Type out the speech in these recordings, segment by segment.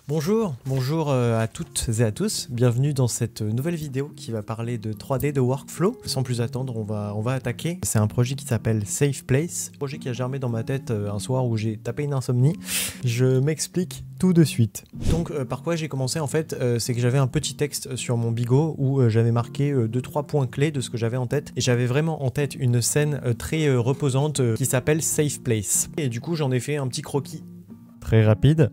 Bonjour à toutes et à tous, bienvenue dans cette nouvelle vidéo qui va parler de 3D, de workflow. Sans plus attendre, on va attaquer. C'est un projet qui s'appelle Safe Place, un projet qui a germé dans ma tête un soir où j'ai tapé une insomnie. Je m'explique tout de suite. Donc par quoi j'ai commencé en fait, c'est que j'avais un petit texte sur mon bigot où j'avais marqué 2-3 points clés de ce que j'avais en tête, et j'avais vraiment en tête une scène très reposante qui s'appelle Safe Place. Et du coup j'en ai fait un petit croquis très rapide.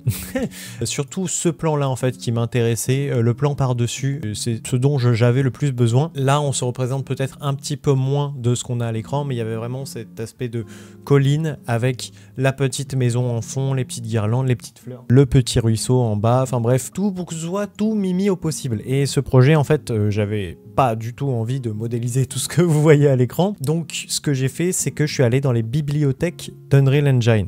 Surtout ce plan-là en fait qui m'intéressait, le plan par-dessus, c'est ce dont j'avais le plus besoin. Là on se représente peut-être un petit peu moins de ce qu'on a à l'écran, mais il y avait vraiment cet aspect de colline avec la petite maison en fond, les petites guirlandes, les petites fleurs, le petit ruisseau en bas, enfin bref, tout pour que ce soit tout mimi au possible. Et ce projet en fait, j'avais pas du tout envie de modéliser tout ce que vous voyez à l'écran. Donc ce que j'ai fait, c'est que je suis allé dans les bibliothèques d'Unreal Engine.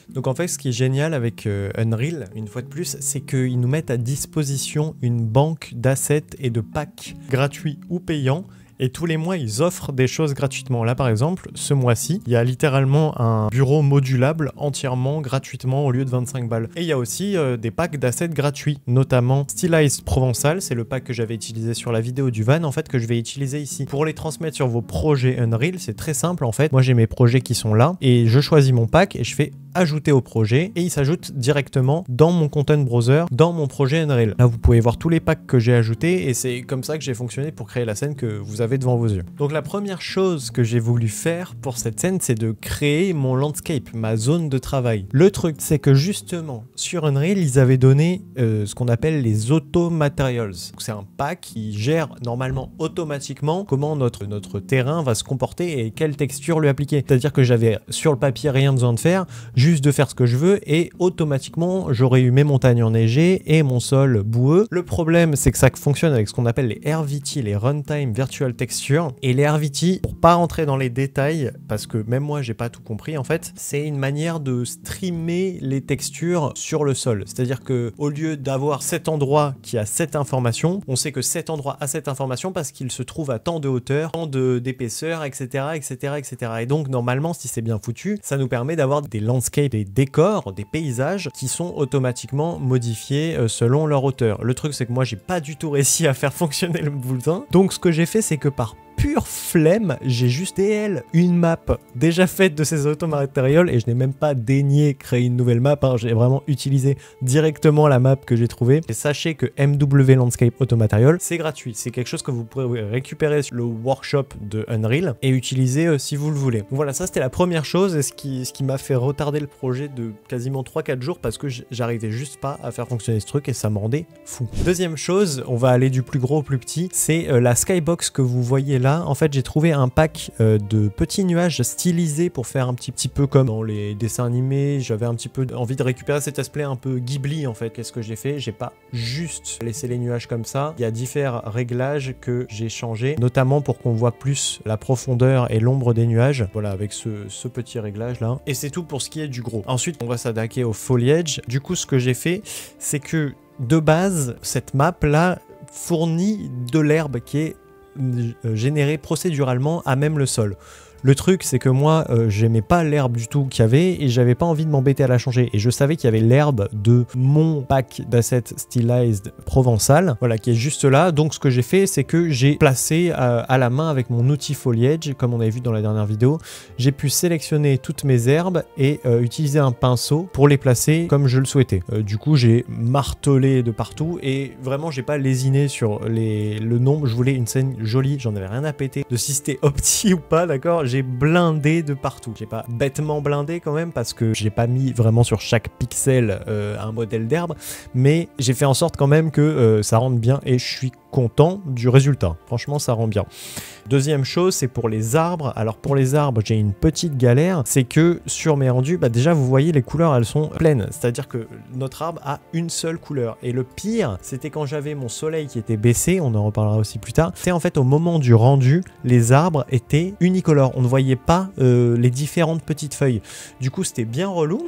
Donc en fait, ce qui est génial avec Unreal, une fois de plus, c'est qu'ils nous mettent à disposition une banque d'assets et de packs gratuits ou payants. Et tous les mois, ils offrent des choses gratuitement. Là, par exemple, ce mois-ci, il y a littéralement un bureau modulable entièrement gratuitement au lieu de 25 balles. Et il y a aussi des packs d'assets gratuits, notamment Stylized Provençal. C'est le pack que j'avais utilisé sur la vidéo du van, en fait, que je vais utiliser ici. Pour les transmettre sur vos projets Unreal, c'est très simple, en fait. Moi, j'ai mes projets qui sont là et je choisis mon pack et je fais ajouter au projet et il s'ajoute directement dans mon content browser, dans mon projet Unreal. Là, vous pouvez voir tous les packs que j'ai ajoutés et c'est comme ça que j'ai fonctionné pour créer la scène que vous avez devant vos yeux. Donc la première chose que j'ai voulu faire pour cette scène, c'est de créer mon landscape, ma zone de travail. Le truc, c'est que justement, sur Unreal, ils avaient donné ce qu'on appelle les auto materials. C'est un pack qui gère normalement automatiquement comment notre terrain va se comporter et quelle texture lui appliquer. C'est-à-dire que j'avais sur le papier rien besoin de faire, juste de faire ce que je veux et automatiquement j'aurais eu mes montagnes enneigées et mon sol boueux. Le problème, c'est que ça fonctionne avec ce qu'on appelle les RVT, les Runtime Virtual Texture, et les RVT, pour pas rentrer dans les détails parce que même moi j'ai pas tout compris en fait, c'est une manière de streamer les textures sur le sol. C'est-à-dire que au lieu d'avoir cet endroit qui a cette information, on sait que cet endroit a cette information parce qu'il se trouve à tant de hauteur, tant d'épaisseur, etc., etc. Et donc normalement, si c'est bien foutu, ça nous permet d'avoir des landscapes, des décors, des paysages qui sont automatiquement modifiés selon leur hauteur. Le truc, c'est que moi j'ai pas du tout réussi à faire fonctionner le boutin. Donc ce que j'ai fait, c'est que par pure flemme, j'ai juste une map déjà faite de ces automatériels et je n'ai même pas daigné créer une nouvelle map, hein. J'ai vraiment utilisé directement la map que j'ai trouvée. Et sachez que MW Landscape Automaterial, c'est gratuit, c'est quelque chose que vous pourrez récupérer sur le workshop de Unreal et utiliser si vous le voulez. Donc voilà, ça c'était la première chose et ce qui m'a fait retarder le projet de quasiment 3-4 jours parce que j'arrivais juste pas à faire fonctionner ce truc et ça me rendait fou. Deuxième chose, on va aller du plus gros au plus petit, c'est la skybox que vous voyez là. En fait, j'ai trouvé un pack de petits nuages stylisés pour faire un petit peu comme dans les dessins animés. J'avais un petit peu envie de récupérer cet aspect un peu Ghibli en fait. Qu'est-ce que j'ai fait? J'ai pas juste laissé les nuages comme ça. Il y a différents réglages que j'ai changés, notamment pour qu'on voit plus la profondeur et l'ombre des nuages. Voilà, avec ce petit réglage là. Et c'est tout pour ce qui est du gros. Ensuite, on va s'attaquer au foliage. Du coup, ce que j'ai fait, c'est que de base, cette map là fournit de l'herbe qui est généré procéduralement à même le sol. Le truc, c'est que moi, j'aimais pas l'herbe du tout qu'il y avait et j'avais pas envie de m'embêter à la changer. Et je savais qu'il y avait l'herbe de mon pack d'assets Stylized Provençal, voilà, qui est juste là. Donc, ce que j'ai fait, c'est que j'ai placé à la main avec mon outil foliage, comme on avait vu dans la dernière vidéo, j'ai pu sélectionner toutes mes herbes et utiliser un pinceau pour les placer comme je le souhaitais. Du coup, j'ai martelé de partout et vraiment, j'ai pas lésiné sur le nombre. Je voulais une scène jolie, j'en avais rien à péter de si c'était opti ou pas, d'accord? J'ai blindé de partout. J'ai pas bêtement blindé quand même parce que j'ai pas mis vraiment sur chaque pixel un modèle d'herbe, mais j'ai fait en sorte quand même que ça rentre bien et je suis content du résultat. Franchement, ça rend bien. Deuxième chose, c'est pour les arbres. Alors pour les arbres, j'ai une petite galère, c'est que sur mes rendus, déjà vous voyez les couleurs, elles sont pleines. C'est-à-dire que notre arbre a une seule couleur. Et le pire, c'était quand j'avais mon soleil qui était baissé, on en reparlera aussi plus tard, c'est en fait au moment du rendu, les arbres étaient unicolores. On ne voyait pas les différentes petites feuilles. Du coup, c'était bien relou.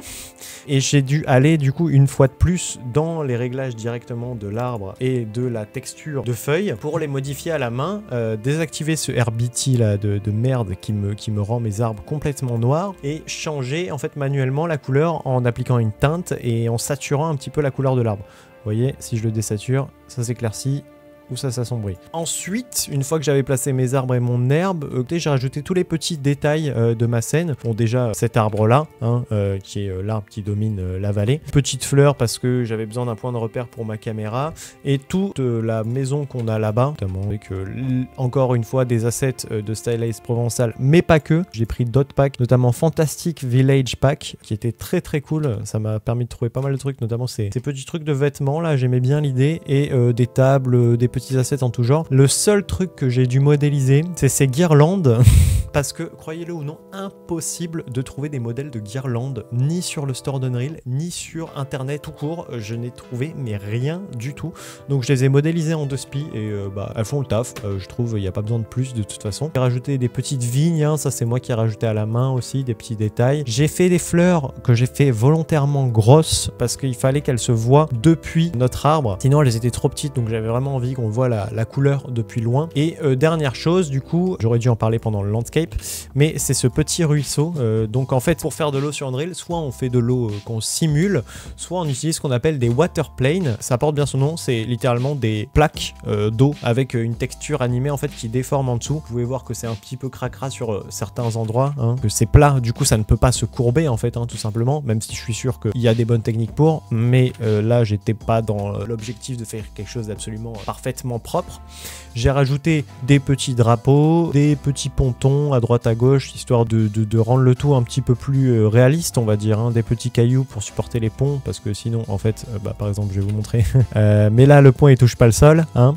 Et j'ai dû aller du coup une fois de plus dans les réglages directement de l'arbre et de la texture de feuilles pour les modifier à la main, désactiver ce RBT là de merde qui me rend mes arbres complètement noirs et changer en fait manuellement la couleur en appliquant une teinte et en saturant un petit peu la couleur de l'arbre. Vous voyez, si je le désature, ça s'éclaircit ou ça s'assombrit. Ensuite, une fois que j'avais placé mes arbres et mon herbe, j'ai rajouté tous les petits détails de ma scène. Bon, déjà cet arbre là, hein, qui est l'arbre qui domine la vallée. Petite fleur parce que j'avais besoin d'un point de repère pour ma caméra. Et toute la maison qu'on a là-bas, notamment avec encore une fois des assets de Stylized Provençal, mais pas que. J'ai pris d'autres packs, notamment Fantastic Village Pack, qui était très très cool. Ça m'a permis de trouver pas mal de trucs, notamment ces petits trucs de vêtements là, j'aimais bien l'idée. Et des tables, des petits assets en tout genre. Le seul truc que j'ai dû modéliser, c'est ces guirlandes. Parce que, croyez-le ou non, impossible de trouver des modèles de guirlandes, ni sur le store d'Unreal, ni sur internet tout court. Je n'ai trouvé mais rien du tout. Donc je les ai modélisées en 2 spi et elles font le taf. Je trouve il n'y a pas besoin de plus de toute façon. J'ai rajouté des petites vignes, hein, ça c'est moi qui ai rajouté à la main aussi, des petits détails. J'ai fait des fleurs que j'ai fait volontairement grosses parce qu'il fallait qu'elles se voient depuis notre arbre. Sinon elles étaient trop petites, donc j'avais vraiment envie qu'on voit la couleur depuis loin. Et dernière chose, du coup, j'aurais dû en parler pendant le landscape, mais c'est ce petit ruisseau. Donc en fait, pour faire de l'eau sur Unreal, soit on fait de l'eau qu'on simule, soit on utilise ce qu'on appelle des water planes. Ça porte bien son nom, c'est littéralement des plaques d'eau avec une texture animée en fait qui déforme en dessous. Vous pouvez voir que c'est un petit peu cracra sur certains endroits, hein, que c'est plat, du coup ça ne peut pas se courber en fait, hein, tout simplement, même si je suis sûr qu'il y a des bonnes techniques pour, mais là j'étais pas dans l'objectif de faire quelque chose d'absolument parfaitement propre. J'ai rajouté des petits drapeaux, des petits pontons à droite à gauche, histoire de rendre le tout un petit peu plus réaliste, on va dire, hein, des petits cailloux pour supporter les ponts, parce que sinon, en fait, par exemple, je vais vous montrer, mais là, le pont, il touche pas le sol, hein.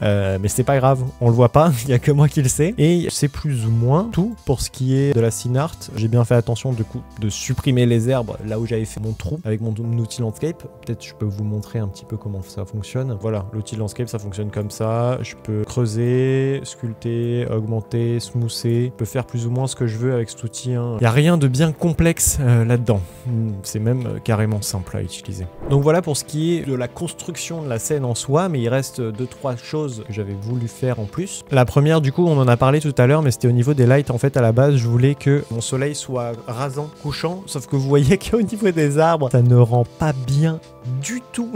Mais c'est pas grave, on le voit pas, il y a que moi qui le sais. Et c'est plus ou moins tout pour ce qui est de la scene art. J'ai bien fait attention du coup de supprimer les herbes là où j'avais fait mon trou avec mon outil landscape. Peut-être je peux vous montrer un petit peu comment ça fonctionne. Voilà, l'outil landscape ça fonctionne comme ça. Je peux creuser, sculpter, augmenter, smoother. Je peux faire plus ou moins ce que je veux avec cet outil, hein. Il n'y a rien de bien complexe là-dedans. C'est même carrément simple à utiliser. Donc voilà pour ce qui est de la construction de la scène en soi, mais il reste 2-3 choses que j'avais voulu faire en plus. La première, du coup, on en a parlé tout à l'heure, mais c'était au niveau des lights. En fait, à la base, je voulais que mon soleil soit rasant, couchant, sauf que vous voyez qu'au niveau des arbres, ça ne rend pas bien du tout.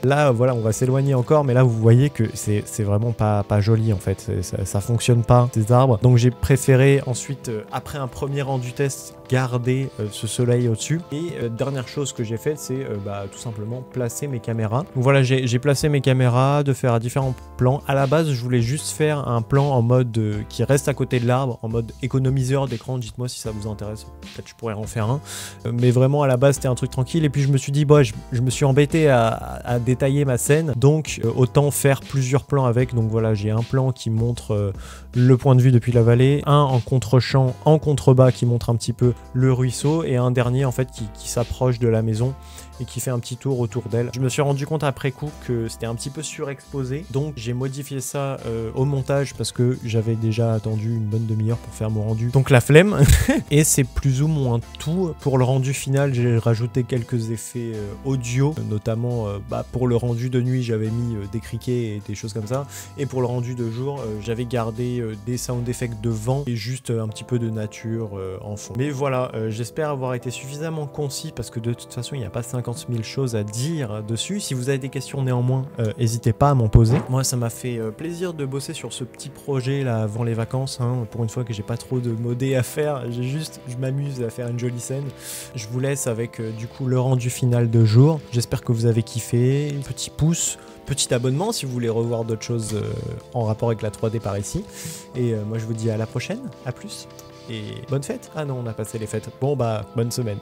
Là, voilà, on va s'éloigner encore, mais là, vous voyez que c'est vraiment pas joli, en fait. Ça fonctionne pas, ces arbres. Donc, j'ai préféré ensuite, après un premier rendu test, garder ce soleil au-dessus. Et dernière chose que j'ai faite, c'est tout simplement placer mes caméras. Donc voilà, j'ai placé mes caméras, de faire à différents plans. À la base, je voulais juste faire un plan en mode qui reste à côté de l'arbre, en mode économiseur d'écran. Dites-moi si ça vous intéresse, peut-être je pourrais en faire un. Mais vraiment, à la base, c'était un truc tranquille. Et puis, je me suis dit, bon, je me suis embêté à détailler ma scène. Donc, autant faire plusieurs plans avec. Donc voilà, j'ai un plan qui montre le point de vue depuis la vallée, un en contre-champ, en contrebas qui montre un petit peu le ruisseau, et un dernier en fait qui s'approche de la maison et qui fait un petit tour autour d'elle. Je me suis rendu compte après coup que c'était un petit peu surexposé, donc j'ai modifié ça au montage parce que j'avais déjà attendu une bonne demi-heure pour faire mon rendu, donc la flemme. Et c'est plus ou moins tout. Pour le rendu final, j'ai rajouté quelques effets audio, notamment pour le rendu de nuit, j'avais mis des criquets et des choses comme ça, et pour le rendu de jour, j'avais gardé des sound effects de vent et juste un petit peu de nature en fond. Mais voilà, j'espère avoir été suffisamment concis parce que de toute façon, il n'y a pas 50 000 choses à dire dessus. Si vous avez des questions néanmoins, n'hésitez pas à m'en poser. Moi, ça m'a fait plaisir de bosser sur ce petit projet là avant les vacances, hein. Pour une fois que j'ai pas trop de modé à faire, je m'amuse à faire une jolie scène. Je vous laisse avec du coup le rendu final de jour. J'espère que vous avez kiffé. Petit pouce, petit abonnement si vous voulez revoir d'autres choses en rapport avec la 3D par ici. Et moi je vous dis à la prochaine, à plus. Et bonne fête. Ah non, on a passé les fêtes. Bon bonne semaine.